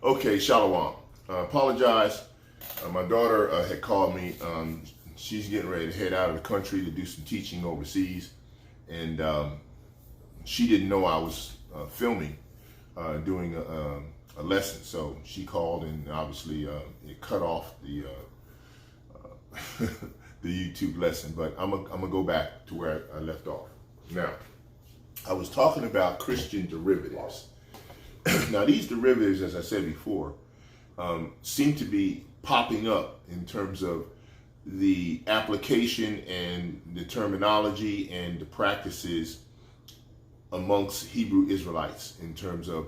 Okay, Shalom. Apologize. My daughter had called me. She's getting ready to head out of the country to do some teaching overseas, and she didn't know I was filming, doing a lesson. So she called, and obviously it cut off the the YouTube lesson. But I'm gonna go back to where I left off. Now, I was talking about Christian derivatives. Now, these derivatives, as I said before, seem to be popping up in terms of the application and the terminology and the practices amongst Hebrew Israelites in terms of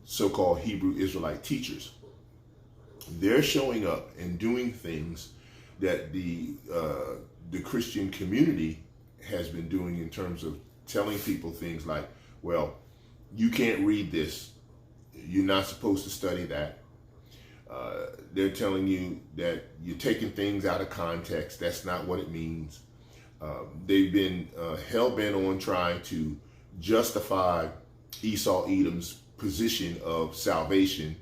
so-called Hebrew Israelite teachers. They're showing up and doing things that the Christian community has been doing in terms of telling people things like, well, you can't read this. You're not supposed to study that. They're telling you that you're taking things out of context. That's not what it means. They've been hell-bent on trying to justify Esau Edom's position of salvation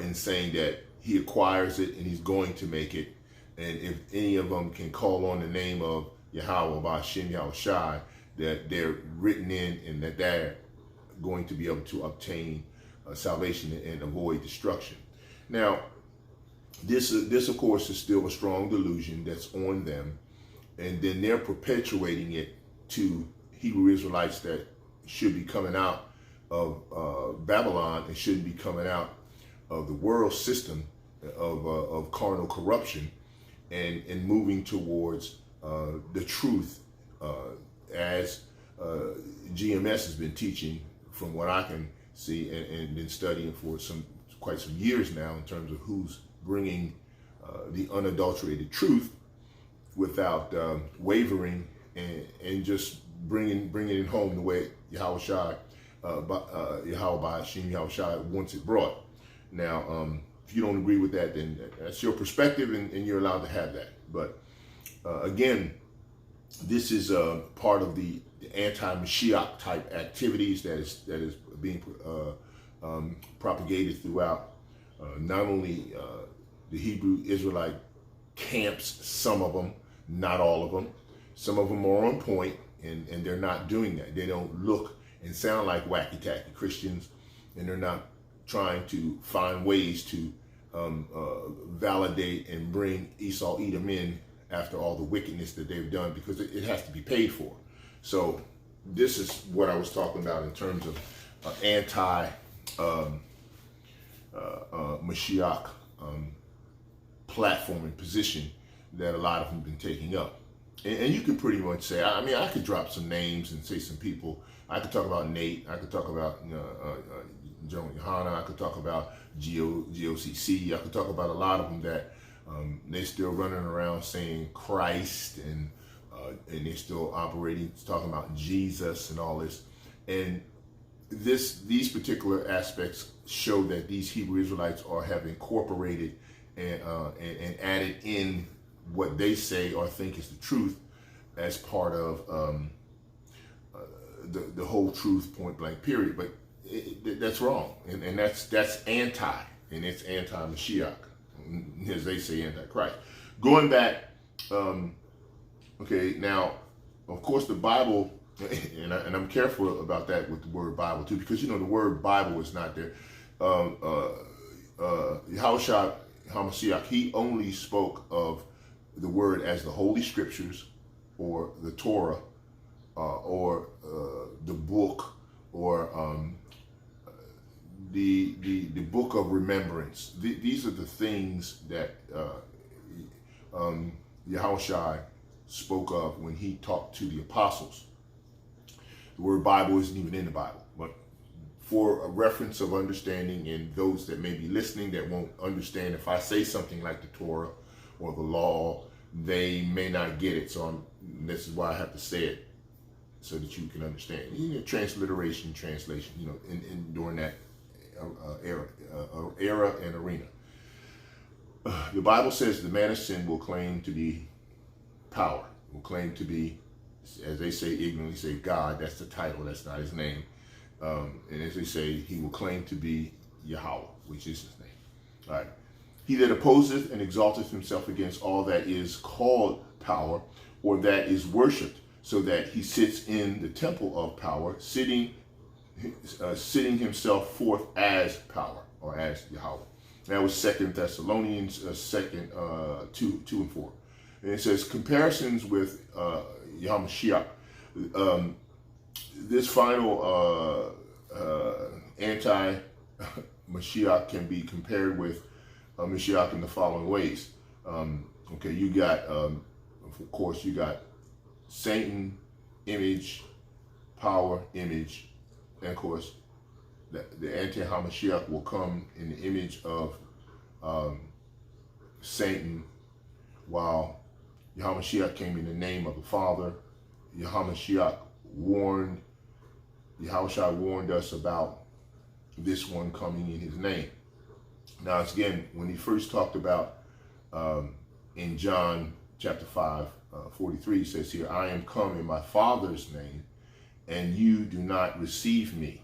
in saying that he acquires it and he's going to make it. And if any of them can call on the name of Yahweh, Ba'ashem Yahushai, that they're written in and that they're going to be able to obtain salvation and avoid destruction. Now, this of course is still a strong delusion that's on them, and then they're perpetuating it to Hebrew Israelites that should be coming out of Babylon and shouldn't be coming out of the world system of carnal corruption and moving towards the truth as GMS has been teaching, from what I can see, and been studying for quite some years now, in terms of who's bringing the unadulterated truth without wavering and just bringing it home the way Yahweh Ba'ashem Yahushai wants it brought. Now, if you don't agree with that, then that's your perspective, and you're allowed to have that. But again, this is part of the anti-Mashiach type activities that is being propagated throughout not only the Hebrew Israelite camps, some of them, not all of them. Some of them are on point, and they're not doing that. They don't look and sound like wacky-tacky Christians, and they're not trying to find ways to validate and bring Esau Edom in after all the wickedness that they've done, because it has to be paid for. So this is what I was talking about in terms of anti-Mashiach platform and position that a lot of them have been taking up. And you could pretty much say, I mean, I could drop some names and say some people. I could talk about Nate. I could talk about Joan Yohana. I could talk about GOCC. I could talk about a lot of them that they're still running around saying Christ, and they're still operating, talking about Jesus and all this. And these particular aspects show that these Hebrew Israelites have incorporated and added in what they say or think is the truth as part of the whole truth, point blank, period. But that's wrong, and that's anti, and it's anti-Mashiach, as they say, anti-Christ. Going back, okay, now, of course, the Bible, and I'm careful about that with the word Bible too, because the word Bible is not there. Yahushua HaMashiach, he only spoke of the word as the Holy Scriptures, or the Torah, or the book, or the book of remembrance. These are the things that Yahushua spoke of when he talked to the apostles. The word Bible isn't even in the Bible, but for a reference of understanding, and those that may be listening that won't understand, if I say something like the Torah or the law, they may not get it. So this is why I have to say it, so that you can understand. Transliteration, translation, in during that era and arena. The Bible says the man of sin will claim to be power, will claim to be, as they say, ignorantly say God. That's the title, that's not his name. And as they say, he will claim to be Yahweh, which is his name. All right. He that opposeth and exalteth himself against all that is called power, or that is worshipped, so that he sits in the temple of power, setting himself forth as power, or as Yahweh. That was 2 Thessalonians 2 and 4. And it says, comparisons with Yamashiach. This final anti-Mashiach can be compared with Mashiach in the following ways. Okay, you got, of course, you got Satan, image, power, image, and of course, the anti-Hamashiach will come in the image of Satan, while Yahamashiach came in the name of the Father. Yahamashiach warned us about this one coming in his name. Now, it's again, when he first talked about in John chapter 5, 43, he says here, I am come in my Father's name, and you do not receive me.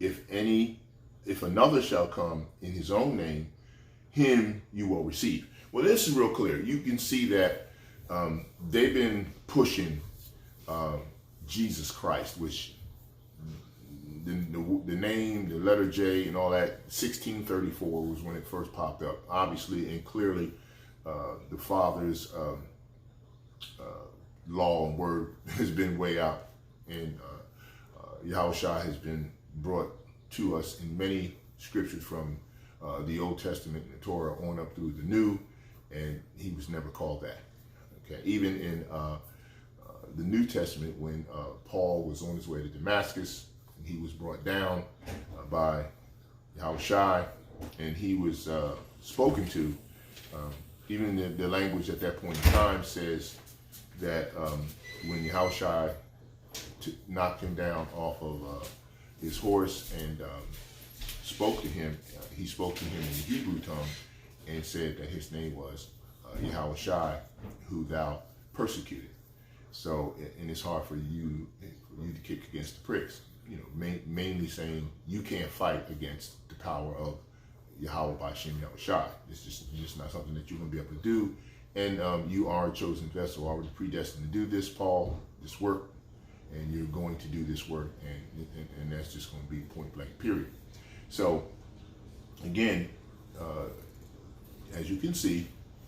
If another shall come in his own name, him you will receive. Well, this is real clear. You can see that they've been pushing Jesus Christ, which the name, the letter J and all that, 1634 was when it first popped up. Obviously and clearly, the Father's law and word has been way out, and Yahushua has been brought to us in many scriptures from the Old Testament and the Torah on up through the New, and he was never called that. Okay, even in the New Testament, when Paul was on his way to Damascus, and he was brought down by Yahushua, and he was spoken to. Even the language at that point in time says that when Yahushua knocked him down off of his horse and spoke to him, he spoke to him in the Hebrew tongue and said that his name was Yahushua, who thou persecuted. So, and it's hard for you to kick against the pricks. You know, mainly saying you can't fight against the power of Yahweh by Shem Yahushua. It's just not something that you're going to be able to do. And you are a chosen vessel, already predestined to do this, Paul, this work, and you're going to do this work, and that's just going to be point blank, period. So, again, as you can see,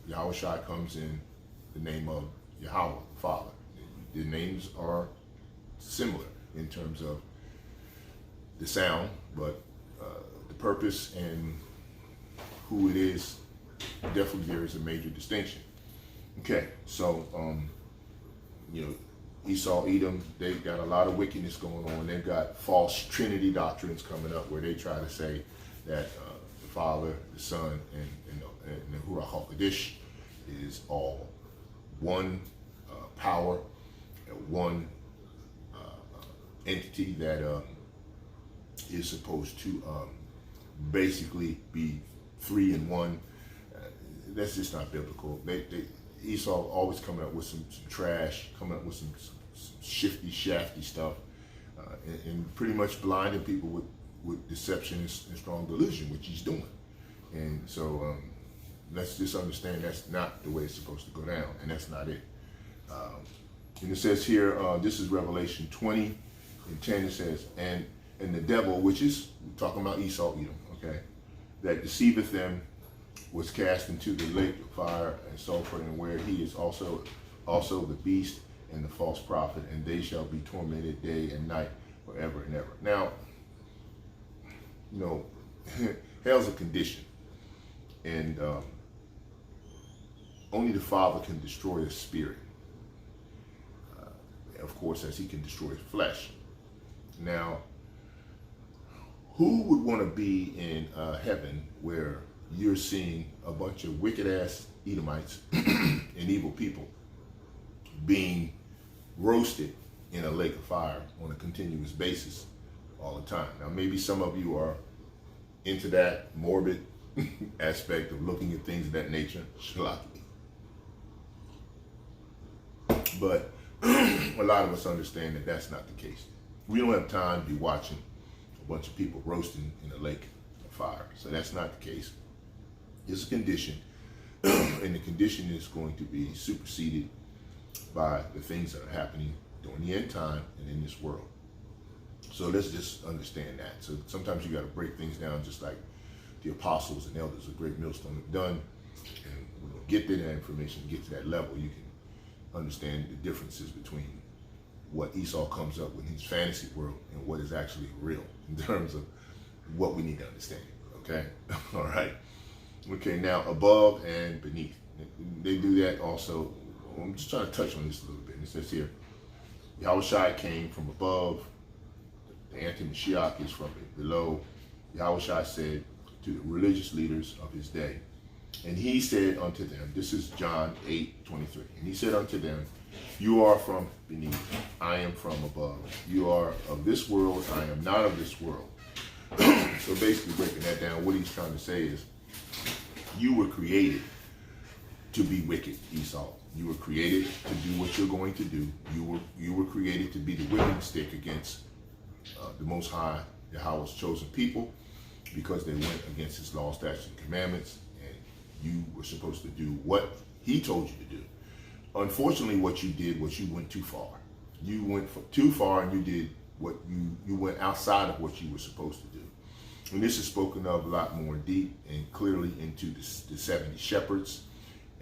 Yahushua comes in the name of Yahweh, the Father. The names are similar in terms of the sound, but the purpose and who it is, definitely there is a major distinction. Okay, so, you know, Esau Edom, they've got a lot of wickedness going on. They've got false Trinity doctrines coming up where they try to say that the Father, the Son, and the Ruach HaKodesh is all one power, one entity that is supposed to basically be three in one. That's just not biblical. Esau always coming up with some trash, coming up with some shifty, shafty stuff, and pretty much blinding people with deception and strong delusion, which he's doing. And so let's just understand that's not the way it's supposed to go down, and that's not it. And it says here, this is Revelation 20 and 10, it says, and the devil, which is, we're talking about Esau Edom, okay, that deceiveth them, was cast into the lake of fire and sulfur, and where he is also the beast and the false prophet, and they shall be tormented day and night forever and ever. Now, you know, hell's a condition, and only the Father can destroy a spirit, of course, as he can destroy flesh. Now, who would want to be in heaven where you're seeing a bunch of wicked-ass Edomites and evil people being roasted in a lake of fire on a continuous basis all the time? Now, maybe some of you are into that morbid aspect of looking at things of that nature, shalaki. But a lot of us understand that that's not the case. We don't have time to be watching a bunch of people roasting in a lake of fire. So that's not the case. It's a condition, and the condition is going to be superseded by the things that are happening during the end time and in this world. So let's just understand that. So sometimes you got to break things down, just like the apostles and elders of Great Millstone have done. And when you get to that information, get to that level, you can understand the differences between what Esau comes up with in his fantasy world and what is actually real in terms of what we need to understand. Okay? All right. Okay, now above and beneath. They do that also. I'm just trying to touch on this a little bit. It says here, Yahushua came from above. The anti-Mashiach is from below. Yahushua said to the religious leaders of his day, and he said unto them, this is John 8:23, and he said unto them, you are from beneath, I am from above. You are of this world, I am not of this world. So basically breaking that down, what he's trying to say is, you were created to be wicked, Esau. You were created to do what you're going to do. You were created to be the whipping stick against the Most High, Yahweh's chosen people, because they went against his law, statutes, and commandments, and you were supposed to do what he told you to do. Unfortunately, what you did was you went too far. You went too far, and you did what you went outside of what you were supposed to do. And this is spoken of a lot more deep and clearly into the 70 shepherds.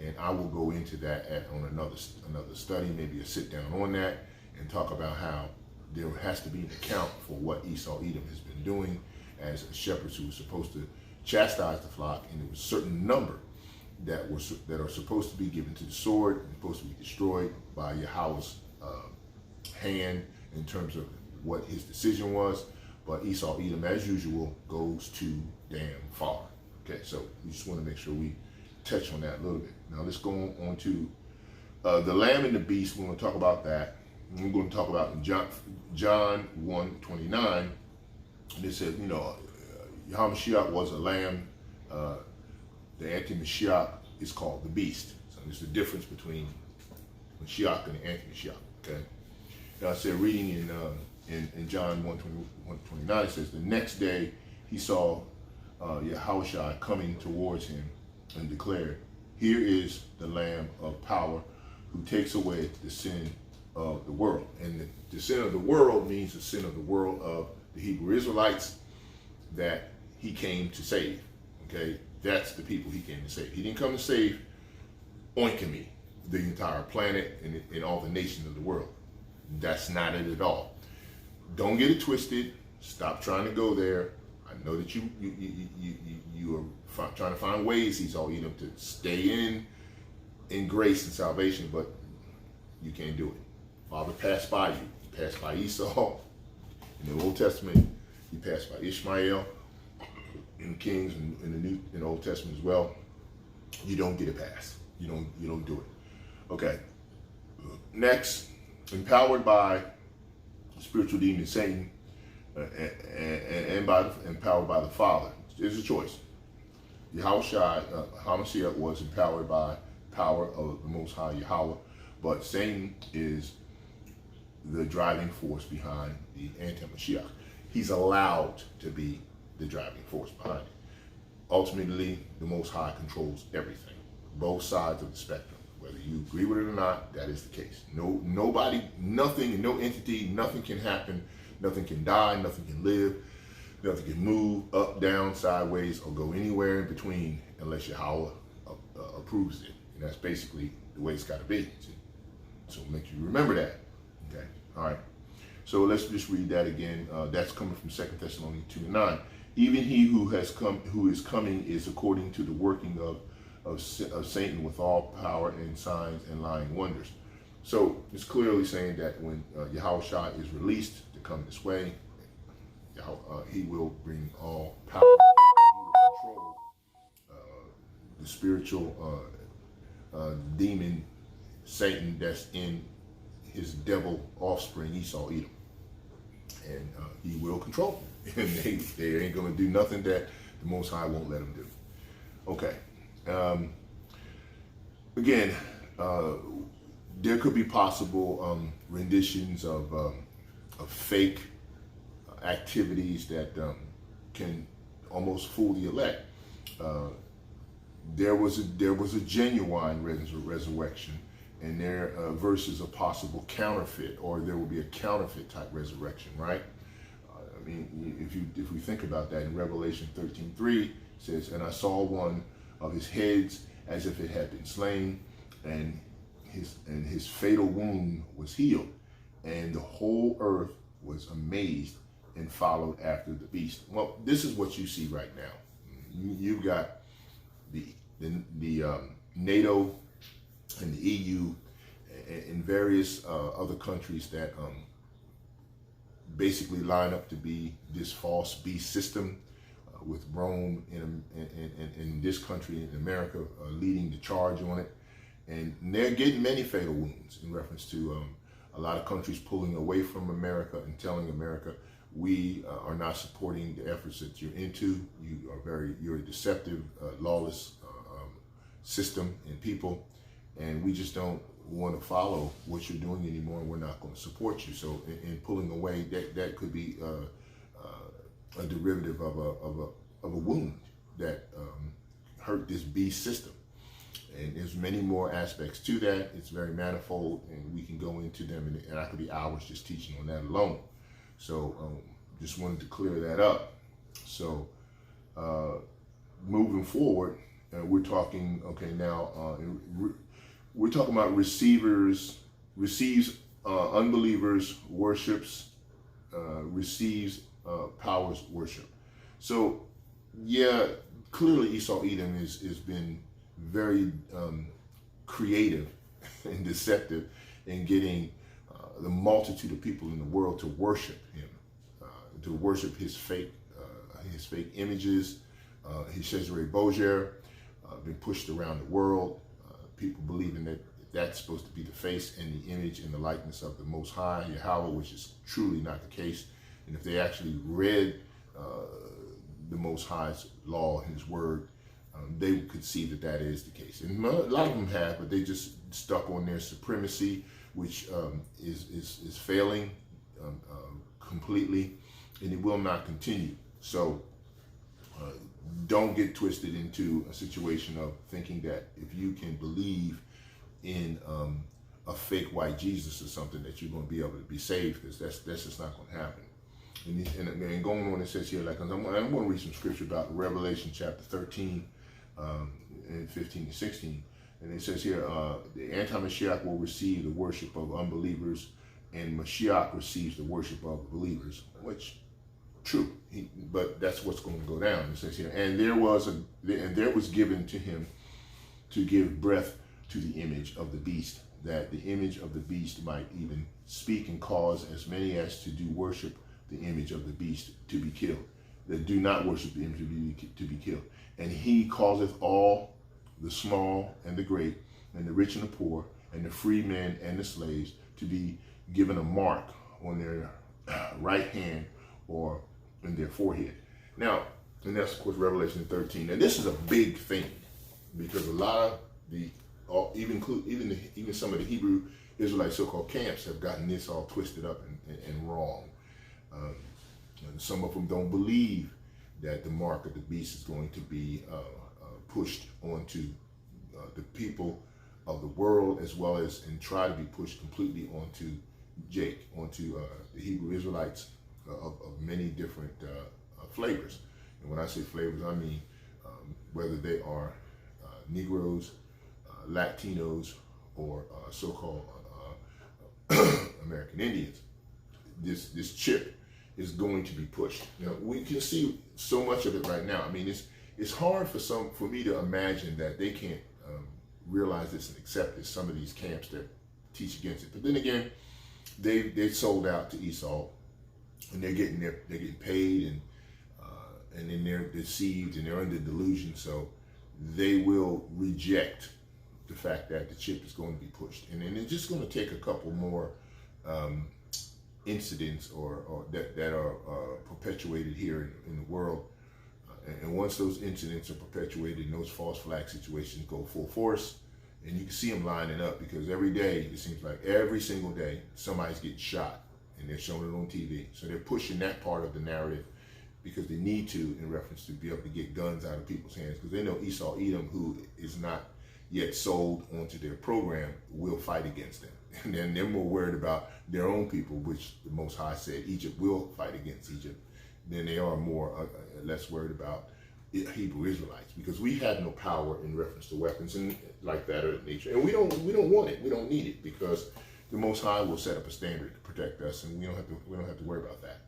And I will go into that on another study, maybe a sit down on that, and talk about how there has to be an account for what Esau Edom has been doing as shepherds who were supposed to chastise the flock, and there was a certain number that are supposed to be given to the sword and supposed to be destroyed by Yahweh's hand in terms of what his decision was. But Esau Edom, as usual, goes too damn far. Okay, so we just want to make sure we touch on that a little bit. Now let's go on to the lamb and the beast. We're going to talk about that. We're going to talk about John 1:29. And it says, Yahushua was a lamb. The anti-Mashiach is called the beast. So there's the difference between Mashiach and the anti-Mashiach. Okay. Now I said, reading in John 1:29, it says, the next day he saw Yahushua coming towards him and declared, here is the Lamb of power who takes away the sin of the world. And the sin of the world means the sin of the world of the Hebrew Israelites that he came to save. Okay, that's the people he came to save. He didn't come to save Oinkami, the entire planet and all the nations of the world. That's not it at all. Don't get it twisted. Stop trying to go there. I know that you are trying to find ways, Esau Edom, to stay in grace and salvation, but you can't do it. Father passed by you. He passed by Esau in the Old Testament. He passed by Ishmael in Kings and in the Old Testament as well. You don't get a pass. You don't do it. Okay. Next, empowered by the spiritual demon Satan and empowered by the Father. There's a choice. Yahushua, Hamashiach was empowered by power of the Most High Yahweh, but Satan is the driving force behind the anti-Mashiach. He's allowed to be the driving force behind it. Ultimately, the Most High controls everything, both sides of the spectrum. Whether you agree with it or not, that is the case. Nobody, nothing, no entity, nothing can happen. Nothing can die, nothing can live, nothing can move up, down, sideways, or go anywhere in between unless Yahweh approves it. And that's basically the way it's got to be. So make sure you remember that. Okay, all right. So let's just read that again. That's coming from 2 Thessalonians 2:9. Even he who is coming is according to the working of Satan with all power and signs and lying wonders. So it's clearly saying that when Yahushua is released to come this way, he will bring all power. He will control the spiritual demon Satan that's in his devil offspring Esau Edom, and he will control them. And they ain't going to do nothing that the Most High won't let them do. Okay. Again, there could be possible renditions of fake activities that can almost fool the elect. There was a genuine resurrection, and there versus a possible counterfeit, or there will be a counterfeit type resurrection, right? I mean, if we think about that, in Revelation 13:3 says, "And I saw one of his heads as if it had been slain, and his fatal wound was healed, and the whole earth was amazed and followed after the beast." Well, this is what you see right now. You've got the NATO and the EU and various other countries that basically line up to be this false beast system, with Rome in this country, in America, leading the charge on it. And they're getting many fatal wounds in reference to a lot of countries pulling away from America and telling America, we are not supporting the efforts that you're into. You're a deceptive, lawless system and people, and we just don't want to follow what you're doing anymore, and we're not going to support you. So in pulling away, that could be a derivative of a wound that hurt this beast system. And there's many more aspects to that. It's very manifold, and we can go into them, and I could be hours just teaching on that alone. So just wanted to clear that up. So moving forward, we're talking, okay, now we're talking about receives unbelievers, worships, receives powers worship. So yeah, clearly Esau Edom has been very creative and deceptive in getting the multitude of people in the world to worship him, to worship his fake images. His Cesare Borgia been pushed around the world. People believing that that's supposed to be the face and the image and the likeness of the Most High, Yahweh, which is truly not the case. And if they actually read the Most High's law and his word, they could see that that is the case. And a lot of them have, but they just stuck on their supremacy, which is failing completely, and it will not continue. So don't get twisted into a situation of thinking that if you can believe in a fake white Jesus or something, that you're going to be able to be saved, because that's just not going to happen. And going on, it says here, like, I'm going to read some scripture about Revelation chapter 13 and 15 to 16. And it says here, the anti-Mashiach will receive the worship of unbelievers, and Mashiach receives the worship of believers, which true, but that's what's going to go down. It says here, and there was given to him to give breath to the image of the beast, that the image of the beast might even speak and cause as many as to do worship the image of the beast to be killed, that do not worship the image to be killed. And he causeth all, the small and the great, and the rich and the poor, and the free men and the slaves, to be given a mark on their right hand or in their forehead. Now, and that's of course Revelation 13. And this is a big thing, because a lot of even some of the Hebrew Israelite so-called camps have gotten this all twisted up and wrong. And some of them don't believe that the mark of the beast is going to be pushed onto the people of the world, as well as, and try to be pushed completely onto the Hebrew Israelites of many different flavors. And when I say flavors, I mean whether they are Negroes, Latinos, or so-called American Indians. This chip is going to be pushed. Now, we can see so much of it right now. I mean, it's hard for me to imagine that they can't realize this and accept this. Some of these camps that teach against it, but then again, they sold out to Esau, and they're getting paid, and then they're deceived and they're under delusion. So they will reject the fact that the chip is going to be pushed, and then it's just going to take a couple more incidents or that are perpetuated here in the world. And once those incidents are perpetuated and those false flag situations go full force, and you can see them lining up, because every day, it seems like every single day, somebody's getting shot, and they're showing it on TV. So they're pushing that part of the narrative because they need to, in reference to be able to get guns out of people's hands, because they know Esau Edom, who is not yet sold onto their program, will fight against them. And then they're more worried about their own people, which the Most High said Egypt will fight against Egypt, than they are less worried about Hebrew Israelites, because we have no power in reference to weapons and like that of nature, and we don't want it, we don't need it, because the Most High will set up a standard to protect us, and we don't have to worry about that.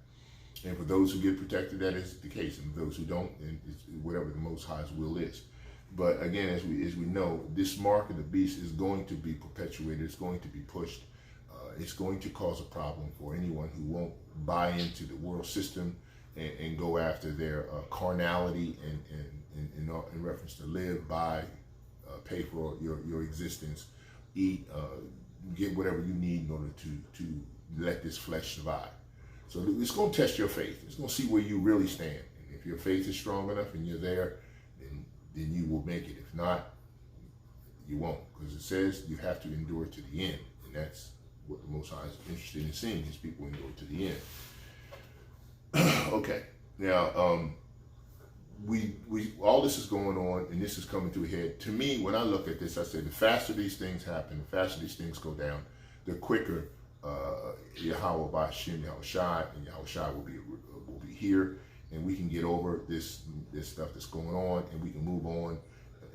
And for those who get protected, that is the case, and those who don't, and it's whatever the Most High's will is. But again, as we know, this mark of the beast is going to be perpetuated. It's going to be pushed. It's going to cause a problem for anyone who won't buy into the world system and go after their carnality and in reference to live, buy, pay for your existence, eat, get whatever you need in order to let this flesh survive. So it's going to test your faith. It's going to see where you really stand. And if your faith is strong enough and you're there, then you will make it. If not, you won't, because it says you have to endure to the end, and that's what the Most High is interested in seeing, his people endure to the end. Okay, now we all this is going on, and this is coming to a head. To me, when I look at this, I say the faster these things happen, the faster these things go down, the quicker Yahweh Ba'Shem, Yahushai, and Yahushai will be here, and we can get over this stuff that's going on, and we can move on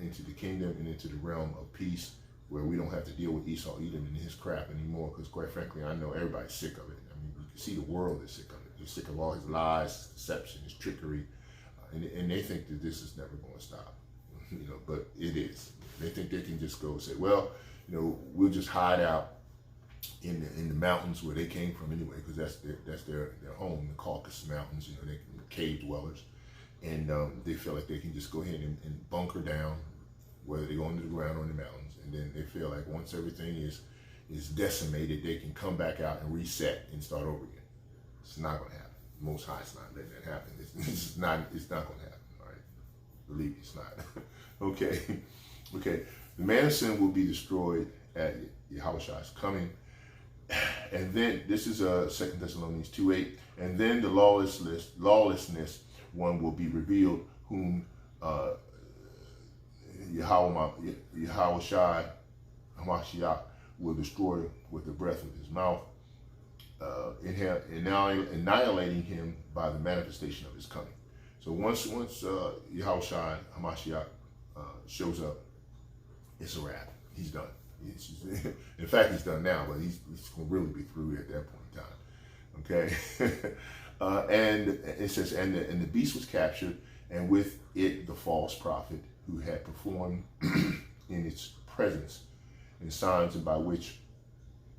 into the kingdom and into the realm of peace, where we don't have to deal with Esau Edom and his crap anymore, because quite frankly, I know everybody's sick of it. I mean, you can see the world is sick of it. They're sick of all his lies, his deception, his trickery, and they think that this is never going to stop, but it is. They think they can just go and say, well, we'll just hide out in the mountains where they came from anyway, because that's their home, the Caucasus Mountains. They cave dwellers, and they feel like they can just go ahead and bunker down, whether they go under the ground or in the mountains, and then they feel like once everything is decimated, they can come back out and reset and start over again. It's not going to happen. Most High is not letting that happen. It's not going to happen. All right, believe me, it's not. Okay. The man of sin will be destroyed at Yahushua's coming. And then, this is 2 Thessalonians 2:8, and then the lawlessness one will be revealed, whom Yahushai Hamashiach will destroy with the breath of his mouth, annihilating him by the manifestation of his coming. So once Yahushai Hamashiach shows up, it's a wrap. He's done. In fact, he's done now, but he's going to really be through at that point in time. Okay, and it says, and the beast was captured, and with it the false prophet who had performed in its presence in signs, and by which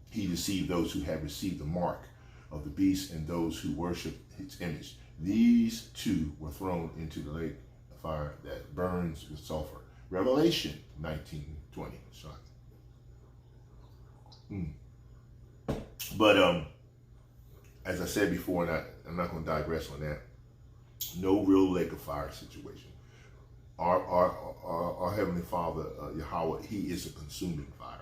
he deceived those who had received the mark of the beast and those who worship its image. These two were thrown into the lake of fire that burns with sulfur. Revelation 19:20. But as I said before, and I'm not going to digress on that, no real lake of fire situation. Our Heavenly Father, Yahweh, he is a consuming fire.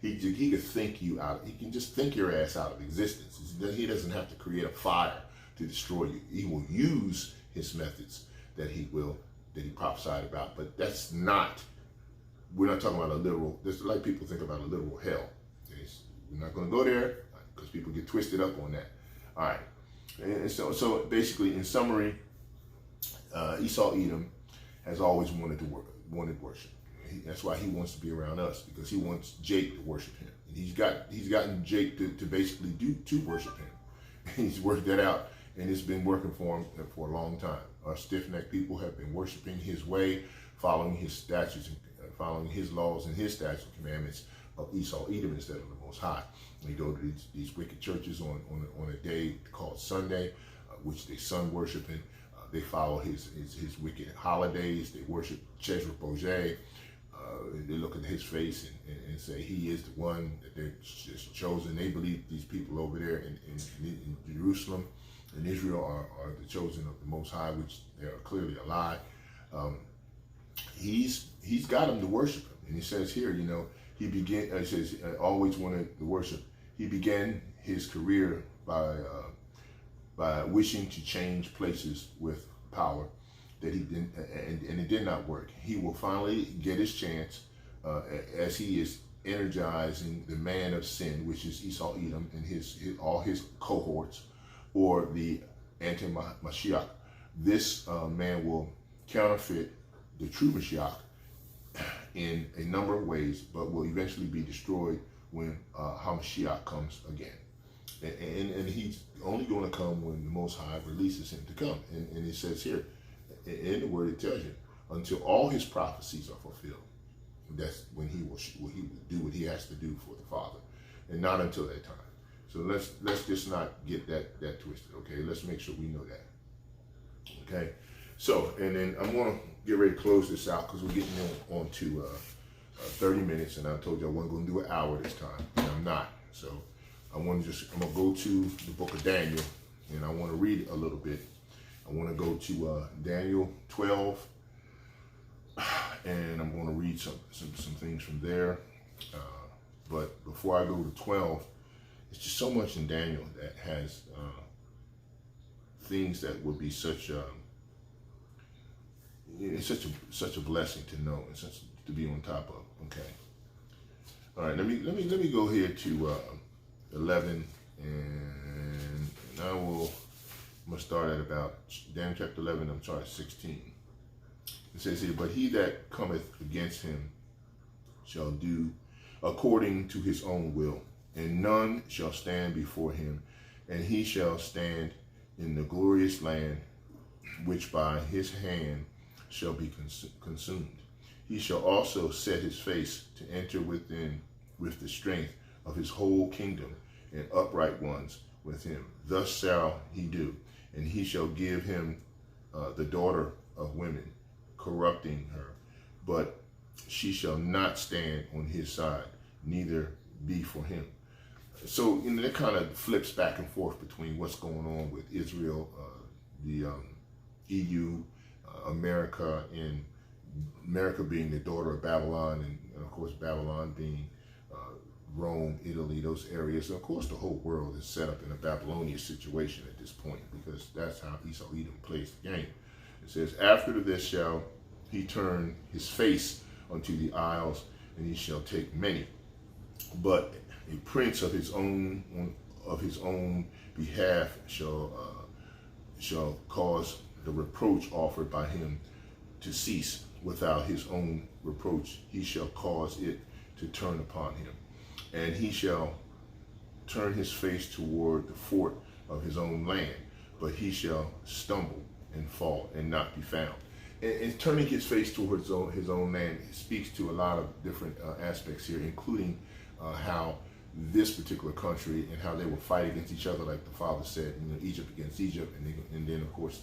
He can think you out. He can just think your ass out of existence. He doesn't have to create a fire to destroy you. He will use his methods that he prophesied about. But that's not. We're not talking about a literal. There's like people think about a literal hell. We're not going to go there because people get twisted up on that. All right. And so basically, in summary, Esau Edom has always wanted worship. That's why he wants to be around us, because he wants Jake to worship him. And he's gotten Jake to basically to worship him. He's worked that out, and it's been working for him for a long time. Our stiff-necked people have been worshiping his way, following his statutes, and following his laws and his statutes and commandments of Esau Edom instead of the Most High. They go to these wicked churches on a day called Sunday, which they sun worshiping. They follow his wicked holidays. They worship Chesra Boje. They look at his face and say he is the one that they're just chosen. They believe these people over there in Jerusalem and Israel are the chosen of the Most High, which they are clearly a lie. He's got them to worship him, and he says here, he says always wanted to worship. He began his career by by wishing to change places with power that he didn't, and it did not work. He will finally get his chance as he is energizing the man of sin, which is Esau Edom and all his cohorts, or the anti-Mashiach. This man will counterfeit the true Mashiach in a number of ways, but will eventually be destroyed when HaMashiach comes again. And he's only going to come when the Most High releases him to come. And it says here, in the word, it tells you, until all his prophecies are fulfilled. That's when he will do what he has to do for the Father, and not until that time. So let's just not get that twisted, okay? Let's make sure we know that, okay? So, and then I'm going to get ready to close this out because we're getting on to 30 minutes, and I told you I wasn't going to do an hour this time, and I'm not. So I'm going to go to the book of Daniel, and I want to read a little bit. I want to go to Daniel 12, and I'm going to read some things from there. But before I go to 12, it's just so much in Daniel that has things that would be such it's such a blessing to know and such to be on top of. Okay. All right. Let me go here to 11, and I'm gonna start at about Daniel chapter 11. I'm sorry, 16. It says here, but he that cometh against him shall do according to his own will, and none shall stand before him, and he shall stand in the glorious land which by his hand shall be consumed. He shall also set his face to enter within with the strength of his whole kingdom, and upright ones with him. Thus shall he do, and he shall give him the daughter of women, corrupting her, but she shall not stand on his side, neither be for him. So it kind of flips back and forth between what's going on with Israel, the EU, America, and America being the daughter of Babylon, and of course Babylon being Rome, Italy, those areas. And of course the whole world is set up in a Babylonian situation at this point, because that's how Esau Edom plays the game. It says, after this shall he turn his face unto the isles, and he shall take many. But a prince of his own behalf shall cause the reproach offered by him to cease. Without his own reproach, he shall cause it to turn upon him, and he shall turn his face toward the fort of his own land, but he shall stumble and fall and not be found. And turning his face towards his own land speaks to a lot of different aspects here, including how this particular country and how they will fight against each other, like the father said, Egypt against Egypt, and then of course,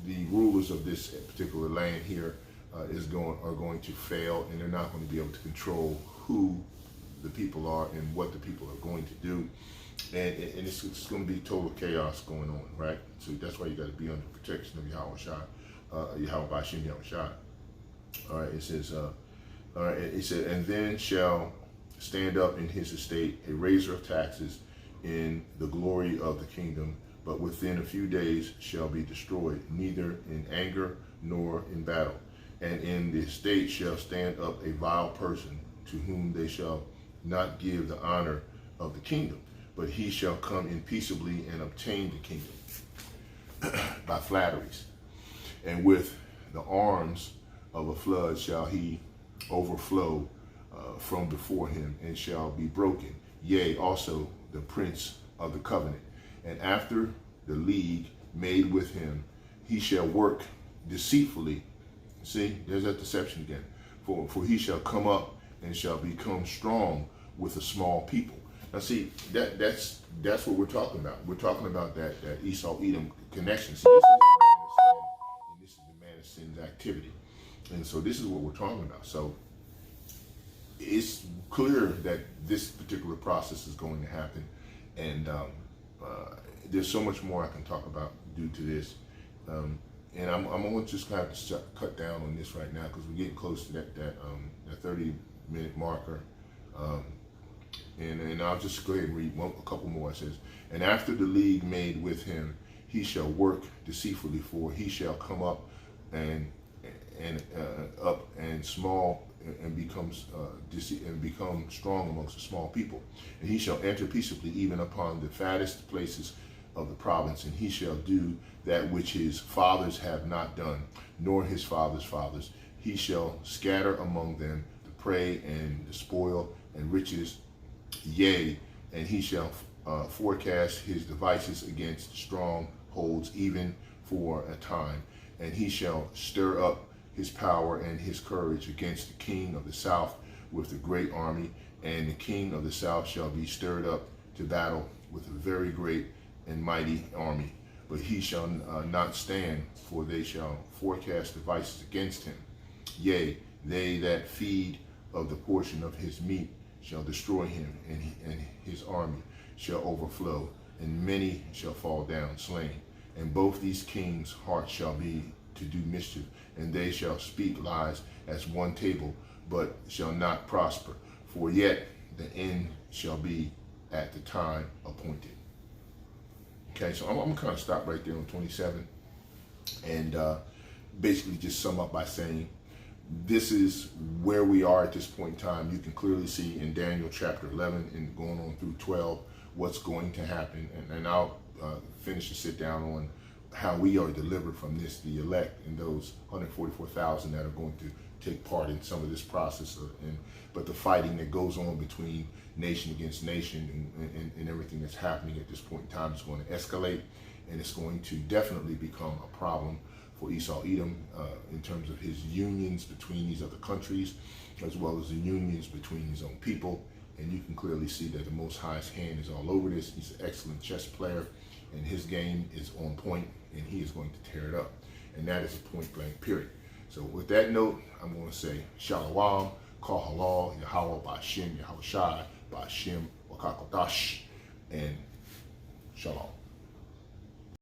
the rulers of this particular land here are going to fail, and they're not going to be able to control who the people are and what the people are going to do, and it's going to be total chaos going on, right? So that's why you got to be under protection of Yahweh Bashim Yahushua. All right, it says, all right, it said, and then shall stand up in his estate a raiser of taxes in the glory of the kingdom, but within a few days shall be destroyed, neither in anger nor in battle. And in the estate shall stand up a vile person, to whom they shall not give the honor of the kingdom, but he shall come in peaceably and obtain the kingdom by flatteries. And with the arms of a flood shall he overflow from before him, and shall be broken, yea, also the prince of the covenant. And after the league made with him, he shall work deceitfully. See, there's that deception again. For he shall come up and shall become strong with a small people. Now see, that's what we're talking about. We're talking about that Esau Edom connection. See, this is the man of sin's activity. And so this is what we're talking about. So it's clear that this particular process is going to happen. And there's so much more I can talk about due to this. And I'm going to just kind of cut down on this right now, because we're getting close to that 30-minute marker. And I'll just go ahead and read a couple more. It says, and after the league made with him, he shall work deceitfully, for he shall come up and small and becomes and become strong amongst the small people. And he shall enter peaceably even upon the fattest places of the province, and he shall do that which his fathers have not done, nor his fathers' fathers. He shall scatter among them the prey and the spoil and riches, yea, and he shall forecast his devices against strongholds even for a time. And he shall stir up his power and his courage against the king of the south with a great army, and the king of the south shall be stirred up to battle with a very great and mighty army. But he shall not stand, for they shall forecast devices against him. Yea, they that feed of the portion of his meat shall destroy him, and his army shall overflow, and many shall fall down slain. And both these kings' hearts shall be to do mischief, and they shall speak lies as one table, but shall not prosper. For yet the end shall be at the time appointed. Okay, so I'm going to kind of stop right there on 27 and basically just sum up by saying this is where we are at this point in time. You can clearly see in Daniel chapter 11 and going on through 12 what's going to happen. And I'll finish the sit down on how we are delivered from this, the elect, and those 144,000 that are going to take part in some of this process. But the fighting that goes on between nation against nation and everything that's happening at this point in time is going to escalate, and it's going to definitely become a problem for Esau Edom in terms of his unions between these other countries, as well as the unions between his own people. And you can clearly see that the Most High's hand is all over this. He's an excellent chess player, and his game is on point, and he is going to tear it up. And that is a point blank period. So with that note, I'm going to say Shalom, Kal Halal, Yahweh, Ba'Shem, Yahushai, Ba'Shem, Wakakodash.